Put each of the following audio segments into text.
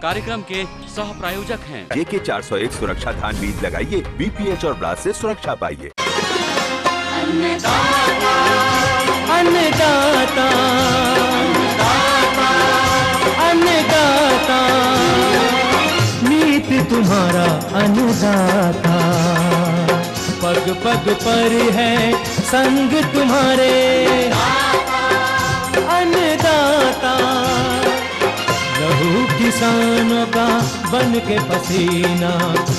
कार्यक्रम के सह प्रायोजक हैं। JK 401 सुरक्षा धान बीज लगाइए, BPH और ब्लास्ट से सुरक्षा पाइए। अन्नदाता, अन्नदाता, अन्नदाता, नीत तुम्हारा अन्नदाता, पग पग पर है संग तुम्हारे अन्नदाता। लहू किसानों का बन के पसीना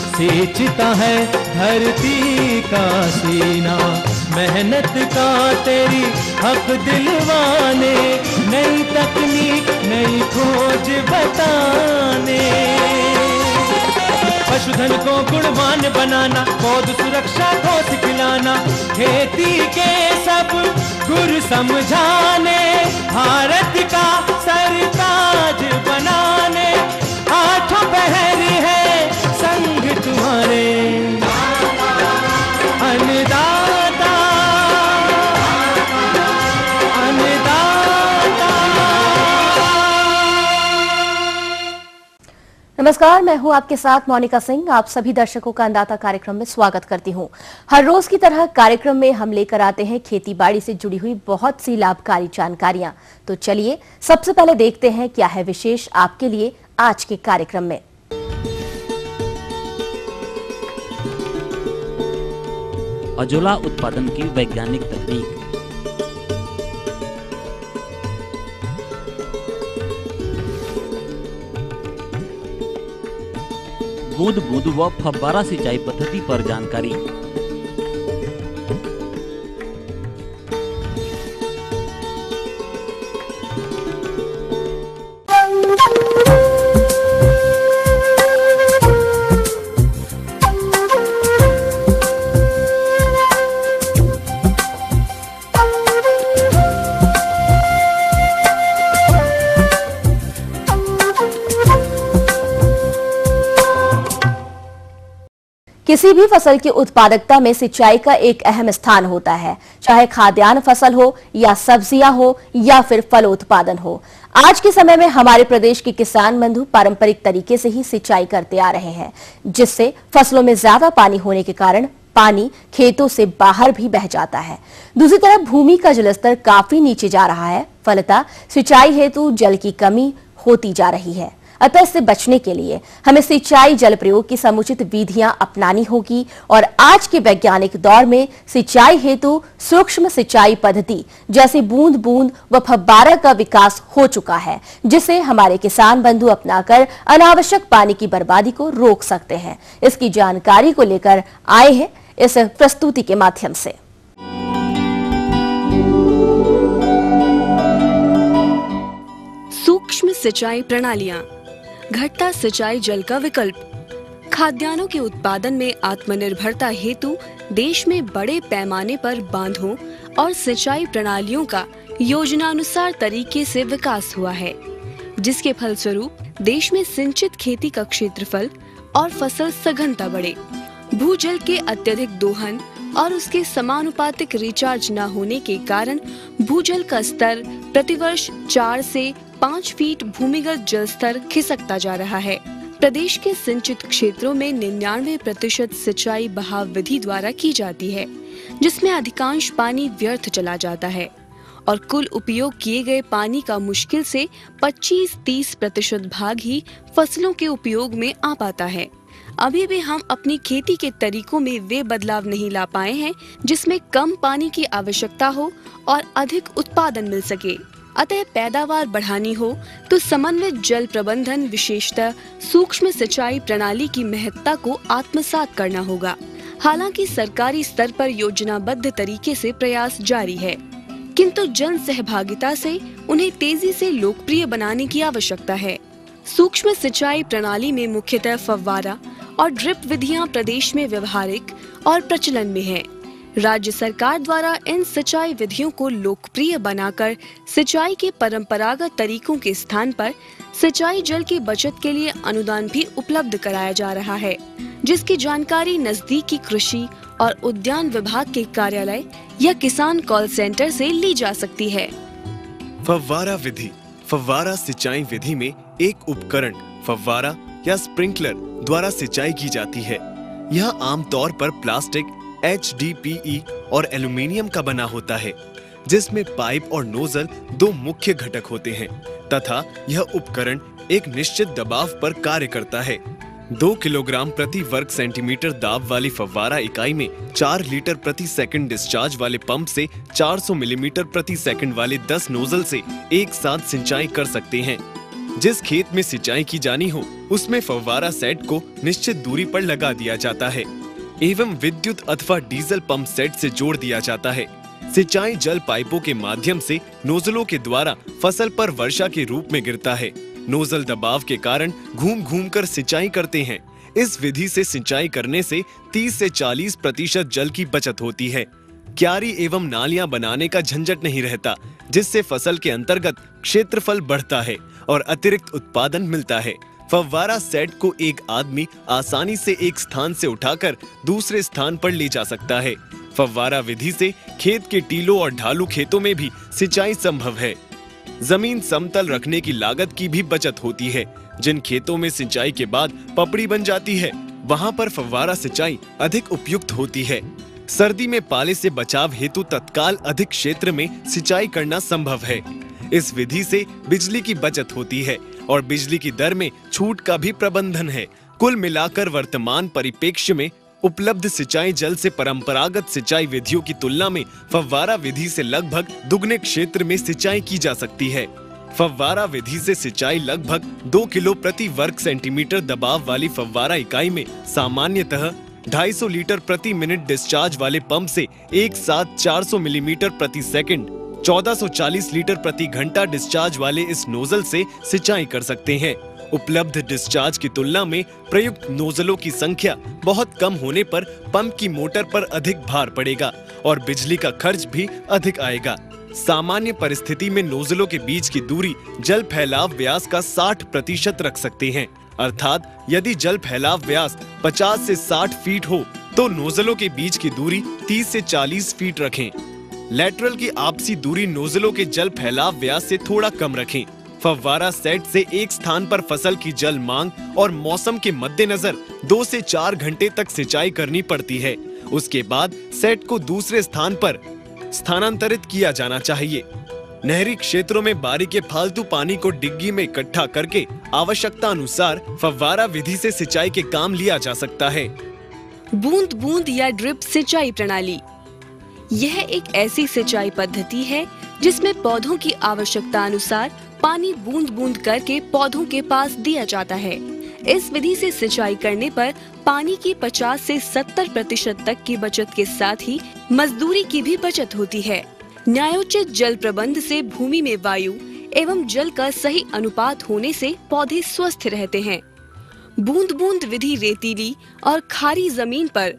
सींचता है धरती का सीना। मेहनत का तेरी हक दिलवाने, नई तकनीक नई खोज बताने। पशुधन को गुणवान बनाना, पौध सुरक्षा को सिखलाना, खेती के सब गुर समझाने, भारत का सरताज बनाने। आठों पहर है संग तुम्हारे अन्नदाता, अन्नदाता। नमस्कार, मैं हूं आपके साथ मोनिका सिंह। आप सभी दर्शकों का अन्नदाता कार्यक्रम में स्वागत करती हूं। हर रोज की तरह कार्यक्रम में हम लेकर आते हैं खेती बाड़ी से जुड़ी हुई बहुत सी लाभकारी जानकारियां। तो चलिए सबसे पहले देखते हैं क्या है विशेष आपके लिए आज के कार्यक्रम में। अजोला उत्पादन की वैज्ञानिक तकनीक। बूंद बूंद व फव्वारा सिंचाई पद्धति पर जानकारी। किसी भी फसल की उत्पादकता में सिंचाई का एक अहम स्थान होता है, चाहे खाद्यान्न फसल हो या सब्जियां हो या फिर फल उत्पादन हो। आज के समय में हमारे प्रदेश के किसान बंधु पारंपरिक तरीके से ही सिंचाई करते आ रहे हैं, जिससे फसलों में ज्यादा पानी होने के कारण पानी खेतों से बाहर भी बह जाता है। दूसरी तरफ भूमि का जलस्तर काफी नीचे जा रहा है, फलतः सिंचाई हेतु जल की कमी होती जा रही है। अतः इससे बचने के लिए हमें सिंचाई जल प्रयोग की समुचित विधियां अपनानी होगी और आज के वैज्ञानिक दौर में सिंचाई हेतु सूक्ष्म सिंचाई पद्धति जैसे बूंद बूंद व फव्वारा का विकास हो चुका है, जिसे हमारे किसान बंधु अपनाकर अनावश्यक पानी की बर्बादी को रोक सकते हैं। इसकी जानकारी को लेकर आए हैं इस प्रस्तुति के माध्यम से। सूक्ष्म सिंचाई प्रणालियां, घटता सिंचाई जल का विकल्प। खाद्यान्नों के उत्पादन में आत्मनिर्भरता हेतु देश में बड़े पैमाने पर बांधों और सिंचाई प्रणालियों का योजनानुसार तरीके से विकास हुआ है, जिसके फलस्वरूप देश में सिंचित खेती का क्षेत्रफल और फसल सघनता बढ़े। भूजल के अत्यधिक दोहन और उसके समानुपातिक रिचार्ज न होने के कारण भूजल का स्तर प्रतिवर्ष 4 से 5 फीट भूमिगत जल स्तर खिसकता जा रहा है। प्रदेश के सिंचित क्षेत्रों में 99% सिंचाई बहाव विधि द्वारा की जाती है, जिसमें अधिकांश पानी व्यर्थ चला जाता है और कुल उपयोग किए गए पानी का मुश्किल से 25-30% भाग ही फसलों के उपयोग में आ पाता है। अभी भी हम अपनी खेती के तरीकों में वे बदलाव नहीं ला पाए हैं जिसमें कम पानी की आवश्यकता हो और अधिक उत्पादन मिल सके। अतः पैदावार बढ़ानी हो तो समन्वित जल प्रबंधन, विशेषतः सूक्ष्म सिंचाई प्रणाली की महत्ता को आत्मसात करना होगा। हालांकि सरकारी स्तर पर योजनाबद्ध तरीके से प्रयास जारी है, किंतु जन सहभागिता से उन्हें तेजी से लोकप्रिय बनाने की आवश्यकता है। सूक्ष्म सिंचाई प्रणाली में मुख्यतः फव्वारा और ड्रिप विधियां प्रदेश में व्यवहारिक और प्रचलन में है। राज्य सरकार द्वारा इन सिंचाई विधियों को लोकप्रिय बनाकर सिंचाई के परंपरागत तरीकों के स्थान पर सिंचाई जल की बचत के लिए अनुदान भी उपलब्ध कराया जा रहा है, जिसकी जानकारी नजदीकी कृषि और उद्यान विभाग के कार्यालय या किसान कॉल सेंटर से ली जा सकती है। फव्वारा विधि। फव्वारा सिंचाई विधि में एक उपकरण फव्वारा या स्प्रिंकलर द्वारा सिंचाई की जाती है। यह आमतौर पर प्लास्टिक, HDPE और एल्युमिनियम का बना होता है, जिसमें पाइप और नोजल दो मुख्य घटक होते हैं तथा यह उपकरण एक निश्चित दबाव पर कार्य करता है। 2 किलोग्राम प्रति वर्ग सेंटीमीटर दाब वाली फव्वारा इकाई में 4 लीटर प्रति सेकंड डिस्चार्ज वाले पंप से 400 मिलीमीटर प्रति सेकंड वाले 10 नोजल से एक साथ सिंचाई कर सकते हैं। जिस खेत में सिंचाई की जानी हो उसमें फव्वारा सेट को निश्चित दूरी पर लगा दिया जाता है एवं विद्युत अथवा डीजल पंप सेट से जोड़ दिया जाता है। सिंचाई जल पाइपों के माध्यम से नोजलों के द्वारा फसल पर वर्षा के रूप में गिरता है। नोजल दबाव के कारण घूम घूम कर सिंचाई करते हैं। इस विधि से सिंचाई करने से 30 से 40% जल की बचत होती है। क्यारी एवं नालियां बनाने का झंझट नहीं रहता, जिससे फसल के अंतर्गत क्षेत्रफल बढ़ता है और अतिरिक्त उत्पादन मिलता है। फव्वारा सेट को एक आदमी आसानी से एक स्थान से उठाकर दूसरे स्थान पर ले जा सकता है। फव्वारा विधि से खेत के टीलों और ढालू खेतों में भी सिंचाई संभव है। जमीन समतल रखने की लागत की भी बचत होती है। जिन खेतों में सिंचाई के बाद पपड़ी बन जाती है, वहां पर फव्वारा सिंचाई अधिक उपयुक्त होती है। सर्दी में पाले से बचाव हेतु तत्काल अधिक क्षेत्र में सिंचाई करना संभव है। इस विधि से बिजली की बचत होती है और बिजली की दर में छूट का भी प्रबंधन है। कुल मिलाकर वर्तमान परिप्रेक्ष्य में उपलब्ध सिंचाई जल से परंपरागत सिंचाई विधियों की तुलना में फव्वारा विधि से लगभग दुगने क्षेत्र में सिंचाई की जा सकती है। फव्वारा विधि से सिंचाई लगभग 2 किलो प्रति वर्ग सेंटीमीटर दबाव वाली फव्वारा इकाई में सामान्यतः 250 लीटर प्रति मिनट डिस्चार्ज वाले पंप से एक साथ 400 मिलीमीटर प्रति सेकंड 1440 लीटर प्रति घंटा डिस्चार्ज वाले इस नोजल से सिंचाई कर सकते हैं। उपलब्ध डिस्चार्ज की तुलना में प्रयुक्त नोजलों की संख्या बहुत कम होने पर पंप की मोटर पर अधिक भार पड़ेगा और बिजली का खर्च भी अधिक आएगा। सामान्य परिस्थिति में नोजलों के बीच की दूरी जल फैलाव व्यास का 60% रख सकते हैं, अर्थात यदि जल फैलाव व्यास 50 से 60 फीट हो तो नोजलों के बीच की दूरी 30 से 40 फीट रखें। लेटरल की आपसी दूरी नोजलों के जल फैलाव व्यास से थोड़ा कम रखें। फव्वारा सेट से एक स्थान पर फसल की जल मांग और मौसम के मद्देनजर 2 से 4 घंटे तक सिंचाई करनी पड़ती है। उसके बाद सेट को दूसरे स्थान पर स्थानांतरित किया जाना चाहिए। नहरी क्षेत्रों में बारी के फालतू पानी को डिग्गी में इकट्ठा करके आवश्यकता अनुसार फव्वारा विधि से सिंचाई के काम लिया जा सकता है। बूंद बूंद या ड्रिप सिंचाई प्रणाली, यह एक ऐसी सिंचाई पद्धति है जिसमें पौधों की आवश्यकता अनुसार पानी बूंद बूंद करके पौधों के पास दिया जाता है। इस विधि से सिंचाई करने पर पानी की 50 से 70% तक की बचत के साथ ही मजदूरी की भी बचत होती है। न्यायोचित जल प्रबंध से भूमि में वायु एवं जल का सही अनुपात होने से पौधे स्वस्थ रहते हैं। बूंद बूंद विधि रेतीली और खारी जमीन पर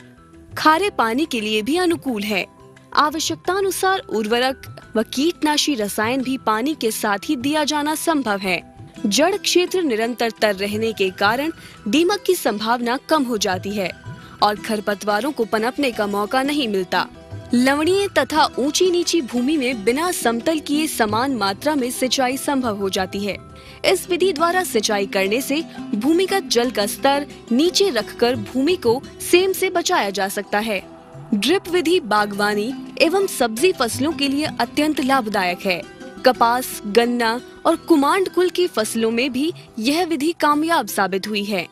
खारे पानी के लिए भी अनुकूल है। आवश्यकतानुसार उर्वरक व कीटनाशी रसायन भी पानी के साथ ही दिया जाना संभव है। जड़ क्षेत्र निरंतर तर रहने के कारण दीमक की संभावना कम हो जाती है और खरपतवारों को पनपने का मौका नहीं मिलता। लवणीय तथा ऊंची नीची भूमि में बिना समतल किए समान मात्रा में सिंचाई संभव हो जाती है। इस विधि द्वारा सिंचाई करने से भूमिगत जल का स्तर नीचे रखकर भूमि को सेम से बचाया जा सकता है। ड्रिप विधि बागवानी एवं सब्जी फसलों के लिए अत्यंत लाभदायक है। कपास, गन्ना और कुमांड कुल की फसलों में भी यह विधि कामयाब साबित हुई है।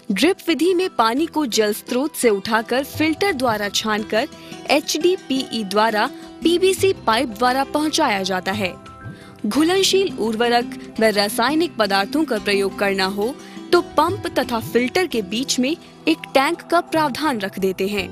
ड्रिप विधि में पानी को जल स्रोत से उठाकर फिल्टर द्वारा छानकर HDPE द्वारा PVC पाइप द्वारा पहुंचाया जाता है। घुलनशील उर्वरक व रासायनिक पदार्थों का प्रयोग करना हो तो पंप तथा फिल्टर के बीच में एक टैंक का प्रावधान रख देते हैं।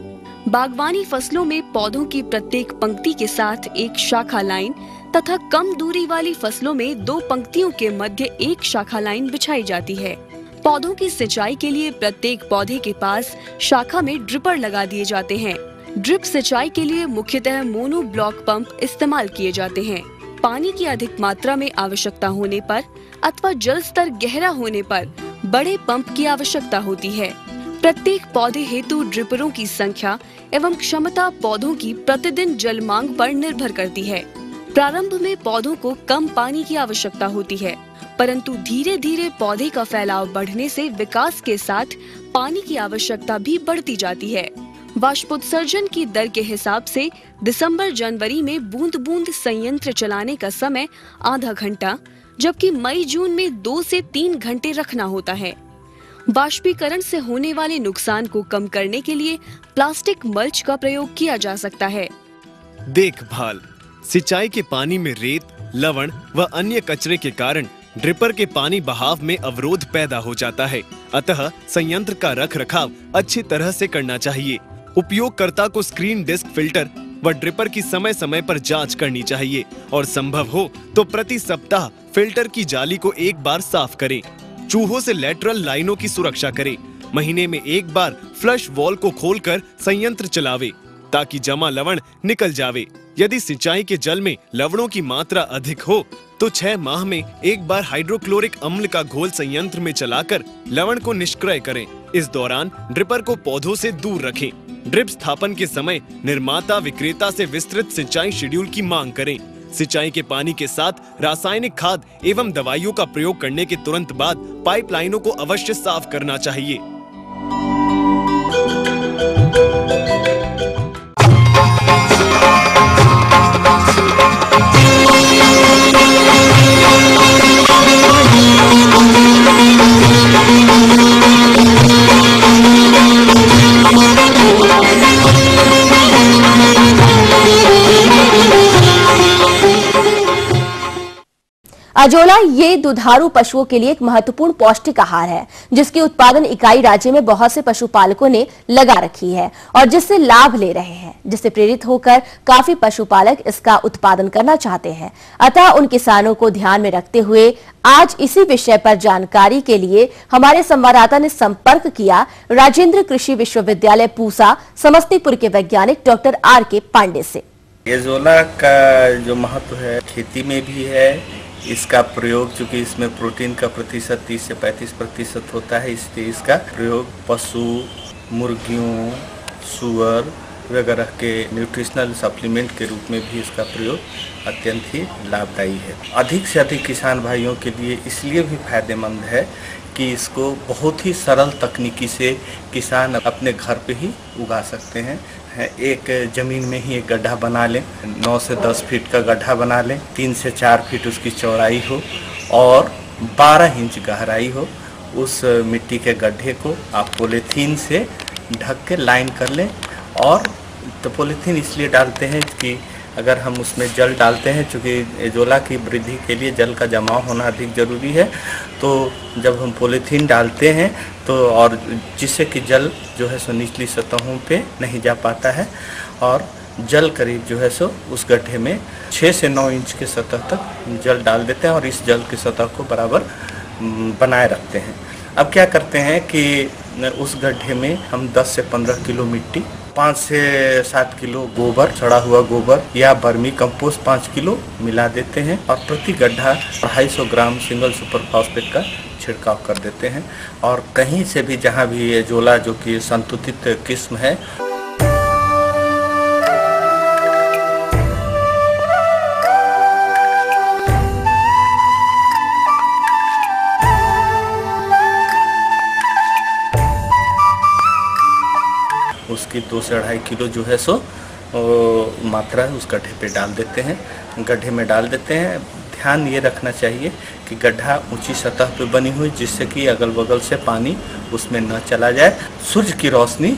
बागवानी फसलों में पौधों की प्रत्येक पंक्ति के साथ एक शाखा लाइन तथा कम दूरी वाली फसलों में 2 पंक्तियों के मध्य एक शाखा लाइन बिछाई जाती है। पौधों की सिंचाई के लिए प्रत्येक पौधे के पास शाखा में ड्रिपर लगा दिए जाते हैं। ड्रिप सिंचाई के लिए मुख्यतः मोनो ब्लॉक पंप इस्तेमाल किए जाते हैं। पानी की अधिक मात्रा में आवश्यकता होने पर अथवा जल स्तर गहरा होने पर बड़े पंप की आवश्यकता होती है। प्रत्येक पौधे हेतु ड्रिपरों की संख्या एवं क्षमता पौधों की प्रतिदिन जल मांग पर निर्भर करती है। प्रारंभ में पौधों को कम पानी की आवश्यकता होती है। परंतु धीरे धीरे पौधे का फैलाव बढ़ने से विकास के साथ पानी की आवश्यकता भी बढ़ती जाती है। वाष्पोत्सर्जन की दर के हिसाब से दिसंबर जनवरी में बूंद बूंद संयंत्र चलाने का समय आधा घंटा, जबकि मई जून में 2 से 3 घंटे रखना होता है। वाष्पीकरण से होने वाले नुकसान को कम करने के लिए प्लास्टिक मल्च का प्रयोग किया जा सकता है। देखभाल। सिंचाई के पानी में रेत, लवण व अन्य कचरे के कारण ड्रिपर के पानी बहाव में अवरोध पैदा हो जाता है, अतः संयंत्र का रखरखाव अच्छी तरह से करना चाहिए। उपयोगकर्ता को स्क्रीन डिस्क फिल्टर व ड्रिपर की समय समय पर जांच करनी चाहिए और संभव हो तो प्रति सप्ताह फिल्टर की जाली को एक बार साफ करें। चूहों से लेटरल लाइनों की सुरक्षा करें। महीने में एक बार फ्लश वॉल को खोलकर संयंत्र चलावे ताकि जमा लवण निकल जावे। यदि सिंचाई के जल में लवणों की मात्रा अधिक हो तो 6 माह में एक बार हाइड्रोक्लोरिक अम्ल का घोल संयंत्र में चलाकर लवण को निष्क्रिय करें। इस दौरान ड्रिपर को पौधों से दूर रखें। ड्रिप स्थापन के समय निर्माता विक्रेता से विस्तृत सिंचाई शेड्यूल की मांग करें। सिंचाई के पानी के साथ रासायनिक खाद एवं दवाइयों का प्रयोग करने के तुरंत बाद पाइपलाइनों को अवश्य साफ करना चाहिए। अजोला ये दुधारू पशुओं के लिए एक महत्वपूर्ण पौष्टिक आहार है, जिसकी उत्पादन इकाई राज्य में बहुत से पशुपालकों ने लगा रखी है और जिससे लाभ ले रहे हैं, जिससे प्रेरित होकर काफी पशुपालक इसका उत्पादन करना चाहते हैं। अतः उन किसानों को ध्यान में रखते हुए आज इसी विषय पर जानकारी के लिए हमारे संवाददाता ने संपर्क किया राजेंद्र कृषि विश्वविद्यालय पूसा समस्तीपुर के वैज्ञानिक डॉक्टर R.K. पांडे से। अजोला का जो महत्व है खेती में भी है। इसका प्रयोग चूंकि इसमें प्रोटीन का प्रतिशत 30 से 35% होता है, इसलिए इसका प्रयोग पशु, मुर्गियों, सुअर वगैरह के न्यूट्रिशनल सप्लीमेंट के रूप में भी इसका प्रयोग अत्यंत ही लाभदायी है। अधिक से अधिक किसान भाइयों के लिए इसलिए भी फायदेमंद है कि इसको बहुत ही सरल तकनीकी से किसान अपने घर पे ही उगा सकते हैं। एक ज़मीन में ही एक गड्ढा बना लें, 9 से 10 फीट का गड्ढा बना लें, 3 से 4 फीट उसकी चौड़ाई हो और 12 इंच गहराई हो। उस मिट्टी के गड्ढे को आप पॉलीथीन से ढक के लाइन कर लें। और तो पॉलीथीन इसलिए डालते हैं कि अगर हम उसमें जल डालते हैं, चूँकि अजोला की वृद्धि के लिए जल का जमाव होना अधिक ज़रूरी है, तो जब हम पॉलीथीन डालते हैं तो और जिससे कि जल जो है सो निचली सतहों पे नहीं जा पाता है और जल करीब जो है सो उस गड्ढे में 6 से 9 इंच के सतह तक जल डाल देते हैं और इस जल की सतह को बराबर बनाए रखते हैं। अब क्या करते हैं कि उस गड्ढे में हम 10 से 15 किलो मिट्टी, 5 से 7 किलो गोबर, सड़ा हुआ गोबर या बर्मी कंपोस्ट 5 किलो मिला देते हैं और प्रति गड्ढा 250 ग्राम सिंगल सुपर फॉस्फेट का छिड़काव कर देते हैं। और कहीं से भी जहां भी अजोला जो कि संतुलित किस्म है, उसकी 2 से 2.5 किलो जो है सो मात्रा उस गड्ढे पे डाल देते हैं। गड्ढे में डाल देते हैं। ध्यान ये रखना चाहिए कि गड्ढा ऊंची सतह पे बनी हुई, जिससे कि अगल बगल से पानी उसमें न चला जाए, सूर्य की रोशनी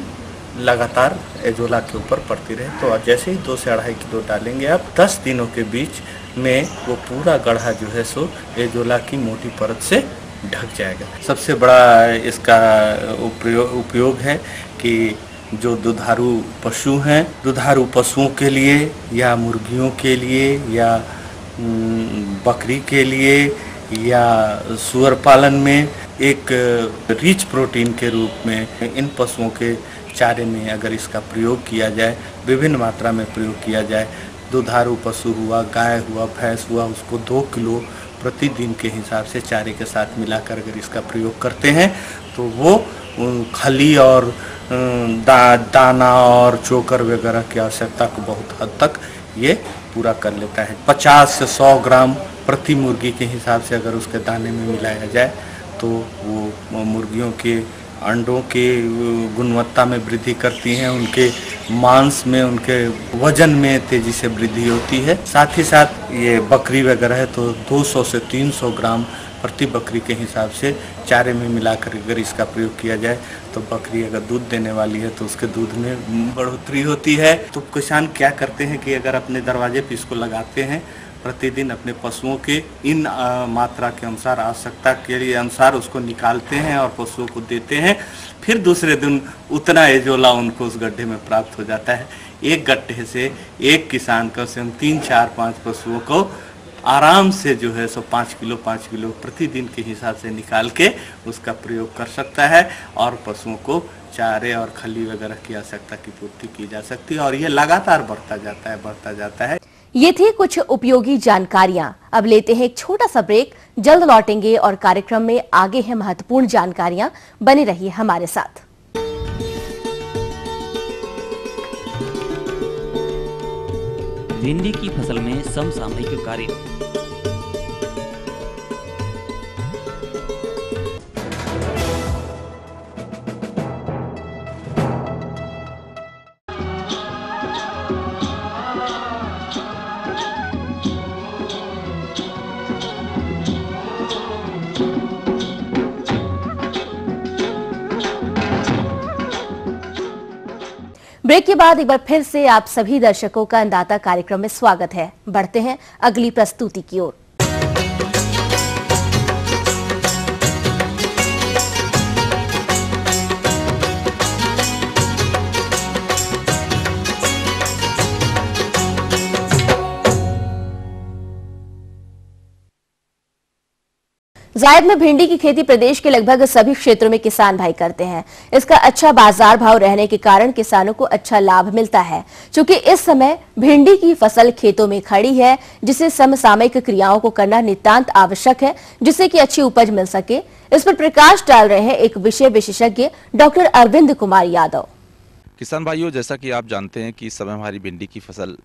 लगातार अजोला के ऊपर पड़ती रहे। तो जैसे ही 2 से 2.5 किलो डालेंगे आप, 10 दिनों के बीच में वो पूरा गड्ढा जो है सो अजोला की मोटी परत से ढक जाएगा। सबसे बड़ा इसका उपयोग है कि जो दुधारू पशु हैं, दुधारू पशुओं के लिए या मुर्गियों के लिए या बकरी के लिए या सुअर पालन में एक रिच प्रोटीन के रूप में इन पशुओं के चारे में अगर इसका प्रयोग किया जाए, विभिन्न मात्रा में प्रयोग किया जाए, दुधारू पशु हुआ, गाय हुआ, भैंस हुआ, उसको 2 किलो प्रतिदिन के हिसाब से चारे के साथ मिलाकर अगर इसका प्रयोग करते हैं तो वो खली और दाना और चोकर वगैरह की आवश्यकता को बहुत हद तक ये पूरा कर लेता है। 50 से 100 ग्राम प्रति मुर्गी के हिसाब से अगर उसके दाने में मिलाया जाए तो वो मुर्गियों के अंडों के गुणवत्ता में वृद्धि करती हैं, उनके मांस में, उनके वजन में तेजी से वृद्धि होती है। साथ ही साथ ये बकरी वगैरह है तो 200 से 300 ग्राम प्रति बकरी के हिसाब से चारे में मिलाकर अगर इसका प्रयोग किया जाए तो बकरी अगर दूध देने वाली है तो उसके दूध में बढ़ोतरी होती है। तो किसान क्या करते हैं कि अगर अपने दरवाजे पे इसको लगाते हैं, प्रतिदिन अपने पशुओं के इन मात्रा के अनुसार, आवश्यकता के अनुसार उसको निकालते हैं और पशुओं को देते हैं। फिर दूसरे दिन उतना एजोला उनको उस गड्ढे में प्राप्त हो जाता है। एक गड्ढे से एक किसान कम से कम 3, 4, 5 पशुओं को आराम से जो है सो 5 किलो प्रतिदिन के हिसाब से निकाल के उसका प्रयोग कर सकता है और पशुओं को चारे और खली वगैरह की आवश्यकता की पूर्ति की जा सकती है और ये लगातार बढ़ता जाता है। ये थी कुछ उपयोगी जानकारियां। अब लेते हैं एक छोटा सा ब्रेक, जल्द लौटेंगे और कार्यक्रम में आगे है महत्वपूर्ण जानकारियां। बने रहिए हमारे साथ। भिंडी की फसल में समसामयिक कार्य। ब्रेक के बाद एक बार फिर से आप सभी दर्शकों का अन्नदाता कार्यक्रम में स्वागत है। बढ़ते हैं अगली प्रस्तुति की ओर। जायद में भिंडी की खेती प्रदेश के लगभग सभी क्षेत्रों में किसान भाई करते हैं। इसका अच्छा बाजार भाव रहने के कारण किसानों को अच्छा लाभ मिलता है। चूंकि इस समय भिंडी की फसल खेतों में खड़ी है, जिसे समसामयिक क्रियाओं को करना नितांत आवश्यक है, जिससे कि अच्छी उपज मिल सके। इस पर प्रकाश डाल रहे हैं एक विषय विशेषज्ञ डॉक्टर अरविंद कुमार यादव। किसान भाइयों, जैसा कि आप जानते हैं कि इस समय हमारी भिंडी की फसल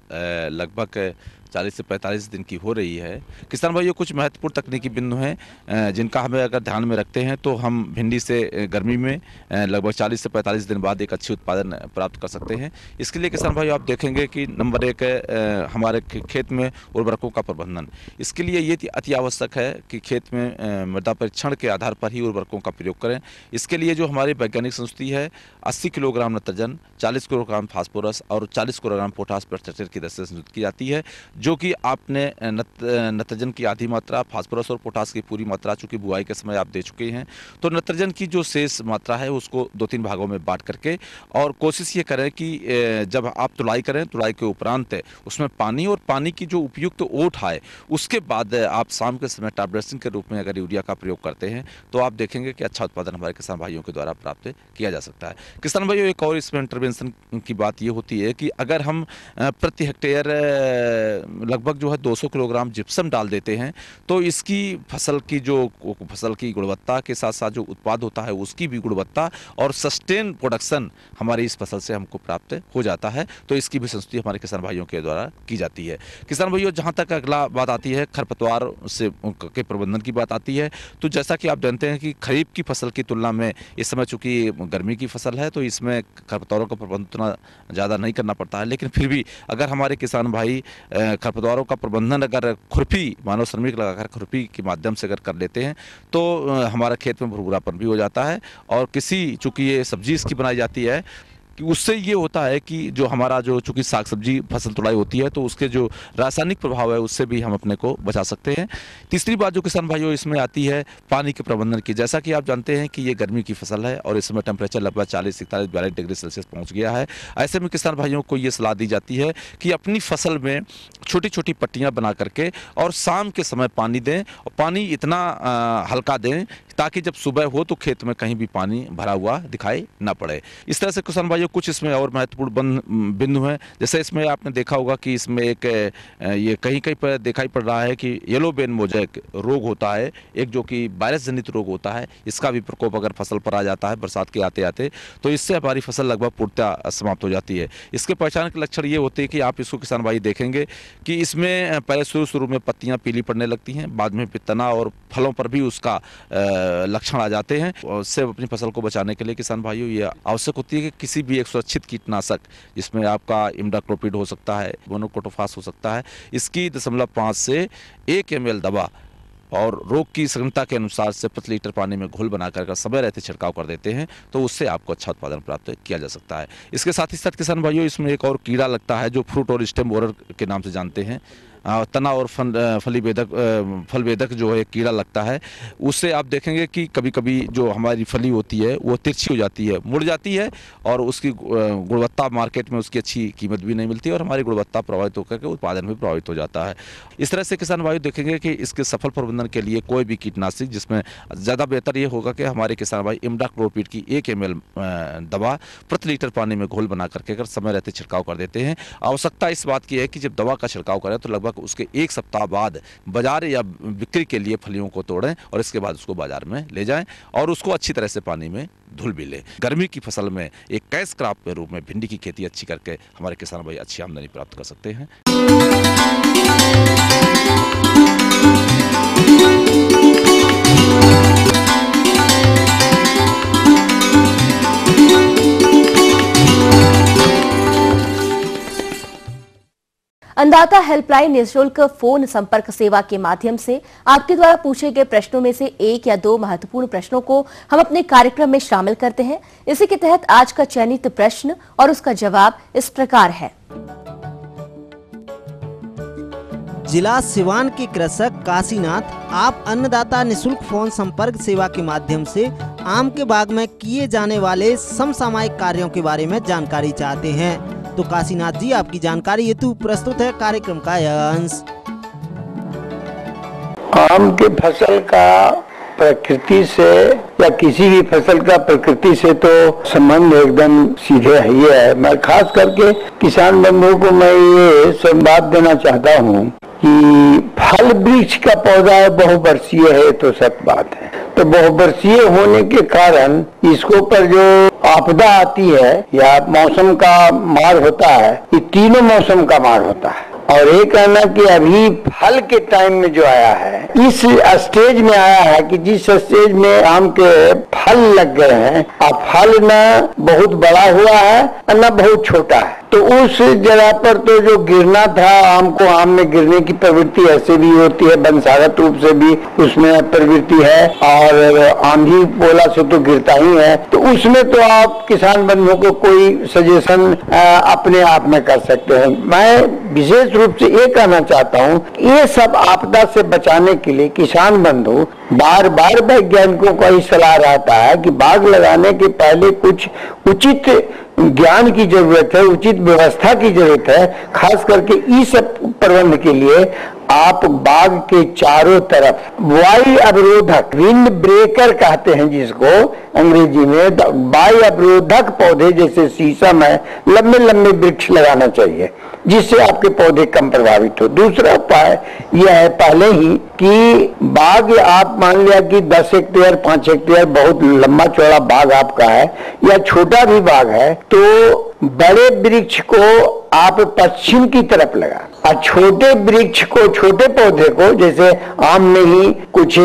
लगभग 40 से 45 दिन की हो रही है। किसान भाइयों, कुछ महत्वपूर्ण तकनीकी बिंदु हैं जिनका हमें अगर ध्यान में रखते हैं तो हम भिंडी से गर्मी में लगभग 40 से 45 दिन बाद एक अच्छी उत्पादन प्राप्त कर सकते हैं। इसके लिए किसान भाइयों आप देखेंगे कि नंबर 1 है हमारे खेत में उर्वरकों का प्रबंधन। इसके लिए ये अति आवश्यक है कि खेत में मृदा परीक्षण के आधार पर ही उर्वरकों का प्रयोग करें। इसके लिए जो हमारी वैज्ञानिक संस्तुति है 80 किलोग्राम नत्रजन, 40 किलोग्राम फास्फोरस और 40 किलोग्राम पोटास प्रति हेक्टेयर की दर से संस्तुत की जाती है, जो कि आपने नत्रजन की आधी मात्रा, फास्फोरस और पोटास की पूरी मात्रा चूंकि बुआई के समय आप दे चुके हैं, तो नत्रजन की जो शेष मात्रा है उसको 2-3 भागों में बांट करके और कोशिश ये करें कि जब आप तुलाई करें, तुलाई के उपरांत उसमें पानी और पानी की जो उपयुक्त ओट आए उसके बाद आप शाम के समय टॉप ड्रेसिंग के रूप में अगर यूरिया का प्रयोग करते हैं तो आप देखेंगे कि अच्छा उत्पादन हमारे किसान भाइयों के द्वारा प्राप्त किया जा सकता है। किसान भाइयों, एक और इसमें इंटरवेंशन की बात ये होती है कि अगर हम प्रति हेक्टेयर लगभग जो है 200 किलोग्राम जिप्सम डाल देते हैं तो इसकी फसल की गुणवत्ता के साथ साथ जो उत्पाद होता है उसकी भी गुणवत्ता और सस्टेन प्रोडक्शन हमारी इस फसल से हमको प्राप्त हो जाता है। तो इसकी भी संस्तुति हमारे किसान भाइयों के द्वारा की जाती है। किसान भाइयों, जहाँ तक अगला बात आती है खरपतवार से के प्रबंधन की बात आती है, तो जैसा कि आप जानते हैं कि खरीफ की फसल की तुलना में इस समय चूंकि गर्मी की फसल है तो इसमें खरपतवारों का प्रबंधन उतना ज़्यादा नहीं करना पड़ता है, लेकिन फिर भी अगर हमारे किसान भाई खरपतवारों का प्रबंधन अगर खुरपी, मानव श्रमिक लगाकर खुरपी के माध्यम से अगर कर लेते हैं तो हमारा खेत में भुरभुरापन भी हो जाता है और चूंकि ये सब्जी इसकी बनाई जाती है कि उससे ये होता है कि जो हमारा जो चूंकि साग सब्जी फसल तुड़ाई होती है तो उसके जो रासायनिक प्रभाव है उससे भी हम अपने को बचा सकते हैं। तीसरी बात जो किसान भाइयों इसमें आती है पानी के प्रबंधन की। जैसा कि आप जानते हैं कि ये गर्मी की फसल है और इस समय टेम्परेचर लगभग 40, 41, 42 डिग्री सेल्सियस पहुंच गया है। ऐसे में किसान भाइयों को ये सलाह दी जाती है कि अपनी फसल में छोटी छोटी पट्टियाँ बना करके और शाम के समय पानी दें और पानी इतना हल्का दें ताकि जब सुबह हो तो खेत में कहीं भी पानी भरा हुआ दिखाई ना पड़े। इस तरह से किसान भाइयों कुछ इसमें और महत्वपूर्ण बिंदु हैं। जैसे इसमें आपने देखा होगा कि इसमें एक ये कहीं कहीं पर दिखाई पड़ रहा है कि येलो बेन मोज़ेक रोग होता है, एक जो कि वायरस जनित रोग होता है। इसका भी प्रकोप अगर फसल पर आ जाता है बरसात के आते आते तो इससे हमारी फसल लगभग पूर्णतः समाप्त हो जाती है। इसके पहचान के लक्षण ये होते हैं कि आप इसको किसान भाई देखेंगे कि इसमें पहले शुरू में पत्तियां पीली पड़ने लगती हैं, बाद में तना और फलों पर भी उसका लक्षण आ जाते हैं। उससे अपनी फसल को बचाने के लिए किसान भाइयों ये आवश्यक होती है कि किसी भी एक सुरक्षित कीटनाशक, जिसमें आपका इमिडाक्लोपिड हो सकता है, मोनोक्रोटोफास हो सकता है, इसकी 0.5 से 1 ml दवा और रोग की संगीनता के अनुसार से प्रति लीटर पानी में घोल बनाकर समय रहते छिड़काव कर देते हैं तो उससे आपको अच्छा उत्पादन प्राप्त किया जा सकता है। इसके साथ ही साथ किसान भाइयों इसमें एक और कीड़ा लगता है जो फ्रूट और स्टेम बोरर के नाम से जानते हैं। तना और फल वेदक जो है कीड़ा लगता है, उससे आप देखेंगे कि कभी कभी जो हमारी फली होती है वो तिरछी हो जाती है, मुड़ जाती है और उसकी गुणवत्ता मार्केट में उसकी अच्छी कीमत भी नहीं मिलती और हमारी गुणवत्ता प्रभावित होकर के उत्पादन भी प्रभावित हो जाता है। इस तरह से किसान भाई देखेंगे कि इसके सफल प्रबंधन के लिए कोई भी कीटनाशक, जिसमें ज़्यादा बेहतर ये होगा कि हमारे किसान भाई इमिडाक्लोपिड की 1 ml दवा प्रति लीटर पानी में घोल बना करके अगर समय रहते छिड़काव कर देते हैं। आवश्यकता इस बात की है कि जब दवा का छिड़काव करें तो लगभग उसके 1 सप्ताह बाद बाजार या बिक्री के लिए फलियों को तोड़ें और इसके बाद उसको बाजार में ले जाएं और उसको अच्छी तरह से पानी में धुल भी लें। गर्मी की फसल में एक कैश क्रॉप के रूप में भिंडी की खेती अच्छी करके हमारे किसान भाई अच्छी आमदनी प्राप्त कर सकते हैं। अन्नदाता हेल्पलाइन निःशुल्क फोन संपर्क सेवा के माध्यम से आपके द्वारा पूछे गए प्रश्नों में से 1 या 2 महत्वपूर्ण प्रश्नों को हम अपने कार्यक्रम में शामिल करते हैं। इसी के तहत आज का चयनित प्रश्न और उसका जवाब इस प्रकार है। जिला सिवान के कृषक काशीनाथ, आप अन्नदाता निःशुल्क फोन संपर्क सेवा के माध्यम से आम के बाग में किए जाने वाले समसामयिक कार्यों के बारे में जानकारी चाहते हैं। तो काशीनाथ जी, आपकी जानकारी हेतु प्रस्तुत है कार्यक्रम का यह अंश। आम के फसल का प्रकृति से या किसी भी फसल का प्रकृति से तो संबंध एकदम सीधे ही है। मैं खास करके किसान बंधुओं को मैं ये संवाद देना चाहता हूँ कि फल वृक्ष का पौधा बहुवर्षीय है तो सत्य बात है। तो बहुवर्षीय होने के कारण इसको पर जो आपदा आती है या मौसम का मार होता है, ये तीनों मौसम का मार होता है। और ये कहना कि अभी फल के टाइम में जो आया है, इस स्टेज में आया है कि जिस स्टेज में आम के फल लग गए हैं, अब फल न बहुत बड़ा हुआ है और न बहुत छोटा है। तो उस जगह पर तो जो गिरना था आम को, आम में गिरने की प्रवृत्ति ऐसे भी होती है, वंशागत रूप से भी उसमें प्रवृत्ति है और आंधी बोला से तो गिरता ही है। तो उसमें तो आप किसान बंधुओं को कोई सजेशन अपने आप में कर सकते हैं। मैं विशेष रूप से ये कहना चाहता हूँ, ये सब आपदा से बचाने के लिए किसान बंधु बार बार वैज्ञानिकों का ही सलाह रहता है कि बाग लगाने के पहले कुछ उचित ज्ञान की जरूरत है, उचित व्यवस्था की जरूरत है। खास करके इस प्रबंध के लिए आप बाग के चारों तरफ वायु अवरोधक, विंड ब्रेकर कहते हैं जिसको अंग्रेजी में, वायु अवरोधक पौधे जैसे शीशम है, लंबे लंबे वृक्ष लगाना चाहिए जिससे आपके पौधे कम प्रभावित हो। दूसरा उपाय यह है पहले ही कि बाग आप मान लिया कि 10 हेक्टेयर 5 हेक्टेयर बहुत लंबा चौड़ा बाग आपका है या छोटा भी बाग है, तो बड़े वृक्ष को आप पश्चिम की तरफ लगा और छोटे वृक्ष को, छोटे पौधे को, जैसे आम में ही कुछ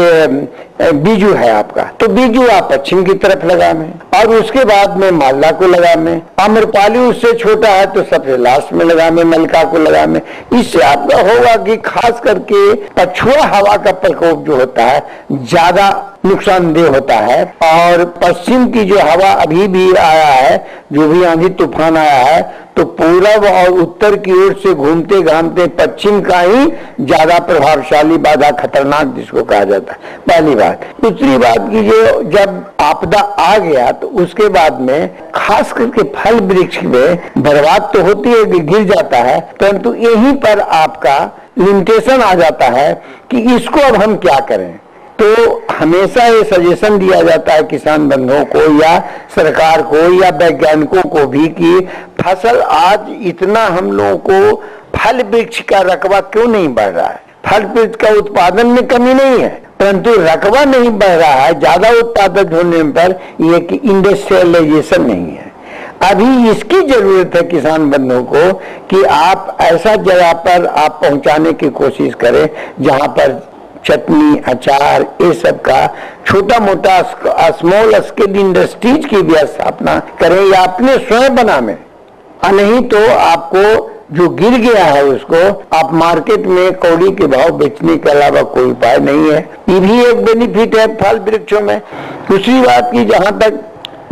बीजू है आपका, तो बीजू आप पश्चिम की तरफ लगा में और उसके बाद में मालदा को लगा में। आम्रपाली उससे छोटा है तो सबसे लास्ट में लगा में, मलका को लगा में। इससे आपका होगा कि खास करके पछुआ हवा का प्रकोप जो होता है ज्यादा नुकसानदेह होता है और पश्चिम की जो हवा अभी भी आया है, जो भी आंधी तूफान आया है, तो पूरब और उत्तर की ओर से घूमते घामते पश्चिम का ही ज्यादा प्रभावशाली बाधा, खतरनाक जिसको कहा जाता है, पहली बात। दूसरी बात की जो जब आपदा आ गया तो उसके बाद में खास करके फल वृक्ष में बर्बाद तो होती है, गिर जाता है, परंतु यहीं पर आपका लिमिटेशन आ जाता है कि इसको अब हम क्या करें। तो हमेशा ये सजेशन दिया जाता है किसान बंधुओं को या सरकार को या वैज्ञानिकों को भी कि फसल आज इतना हम लोगों को फल वृक्ष का रकबा क्यों नहीं बढ़ रहा है। फल वृक्ष का उत्पादन में कमी नहीं है, परंतु रकबा नहीं बढ़ रहा है। ज्यादा उत्पादक होने पर ये कि इंडस्ट्रियलाइजेशन नहीं है। अभी इसकी जरूरत है किसान बंधुओं को कि आप ऐसा जगह पर आप पहुंचाने की कोशिश करें जहां पर चटनी, अचार, ये सब का छोटा मोटा स्मॉल स्केल इंडस्ट्रीज की भी स्थापना करें या अपने स्वयं बनावे। नहीं तो आपको जो गिर गया है उसको आप मार्केट में कौड़ी के भाव बेचने के अलावा कोई उपाय नहीं है। ये भी एक बेनिफिट है फल वृक्षों में। दूसरी बात की जहां तक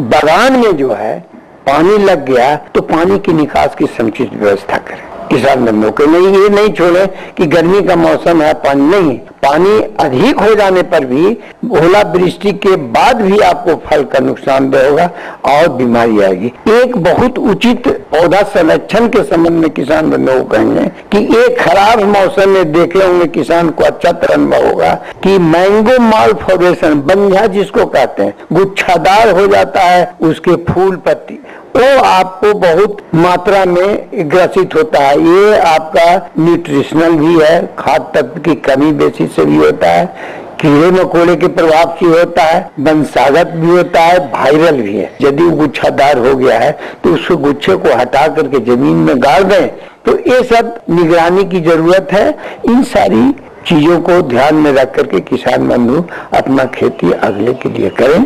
बागान में जो है पानी लग गया तो पानी की निकास की समुचित व्यवस्था करें किसान बंधुओं को। नहीं, ये नहीं छोड़े कि गर्मी का मौसम है पानी नहीं, पानी अधिक हो जाने पर भी ओलावृष्टि के बाद भी आपको फल का नुकसानदेह होगा और बीमारी आएगी। एक बहुत उचित पौधा संरक्षण के संबंध में किसान बंधुओं को कहेंगे कि एक खराब मौसम में देखे होंगे किसान को अच्छा तरह अनुभव होगा कि मैंगो माल फॉर्मेशन, बंझा जिसको कहते हैं, गुच्छादार हो जाता है उसके फूल पत्ती, वो आपको बहुत मात्रा में ग्रसित होता है। ये आपका न्यूट्रिशनल भी है, खाद्य तत्व की कमी बेसी से भी होता है, कीड़े मकोड़े के प्रभाव से होता है, वंशागत भी होता है, वायरल भी है। यदि वो गुच्छादार हो गया है तो उस गुच्छे को हटा करके जमीन में गाड़ दें। तो ये सब निगरानी की जरूरत है। इन सारी चीजों को ध्यान में रख करके किसान बंधु अपना खेती अगले के लिए करें।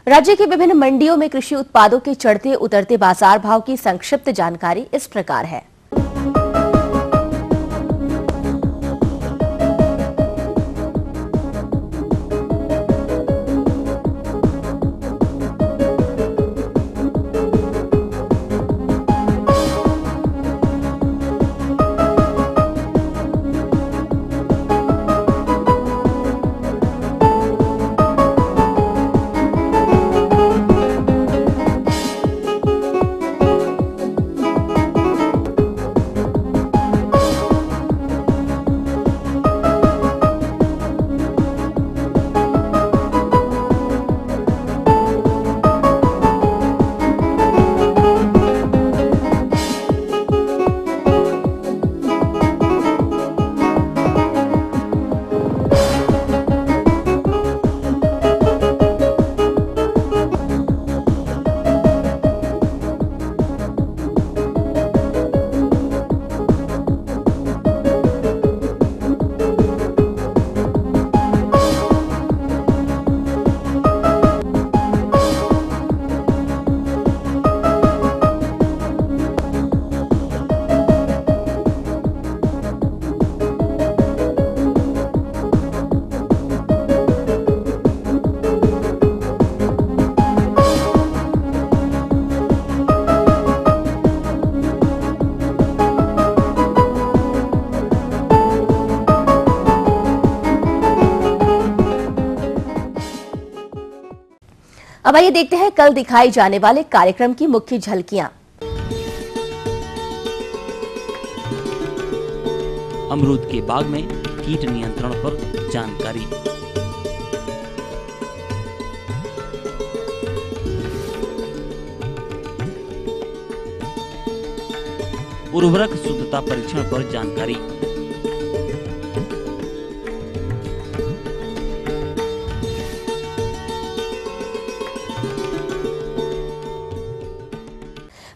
राज्य की विभिन्न मंडियों में कृषि उत्पादों के चढ़ते उतरते बाजार भाव की संक्षिप्त जानकारी इस प्रकार है। अब आइए देखते हैं कल दिखाई जाने वाले कार्यक्रम की मुख्य झलकियां। अमरूद के बाग में कीट नियंत्रण पर जानकारी। उर्वरक शुद्धता परीक्षण पर जानकारी।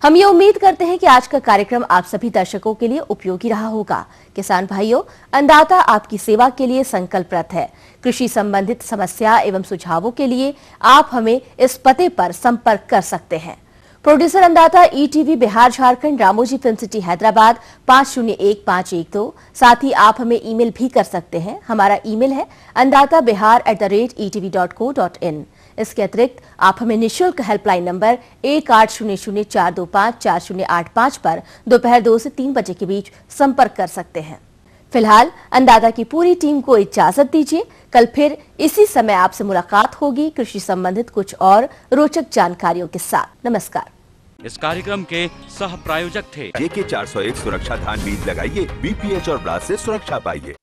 हम ये उम्मीद करते हैं कि आज का कार्यक्रम आप सभी दर्शकों के लिए उपयोगी रहा होगा। किसान भाइयों, अन्नदाता आपकी सेवा के लिए संकल्परत है। कृषि संबंधित समस्या एवं सुझावों के लिए आप हमें इस पते पर संपर्क कर सकते हैं। प्रोड्यूसर अन्नदाता ETV Bihar Jharkhand, Ramoji film city Hyderabad 501512। साथ ही आप हमें ईमेल भी कर सकते हैं। हमारा ईमेल है anndatabihar@etv.co.in। इसके अतिरिक्त आप हमें निःशुल्क हेल्पलाइन नंबर 1800-425-4085 पर दोपहर 2 से 3 बजे के बीच संपर्क कर सकते हैं। फिलहाल अन्नदाता की पूरी टीम को इजाजत दीजिए। कल फिर इसी समय आपसे मुलाकात होगी कृषि संबंधित कुछ और रोचक जानकारियों के साथ। नमस्कार। इस कार्यक्रम के सह प्रायोजक थे। JK 401 सुरक्षा धान बीज लगाइए, BPH और ब्लास्ट से सुरक्षा पाइए।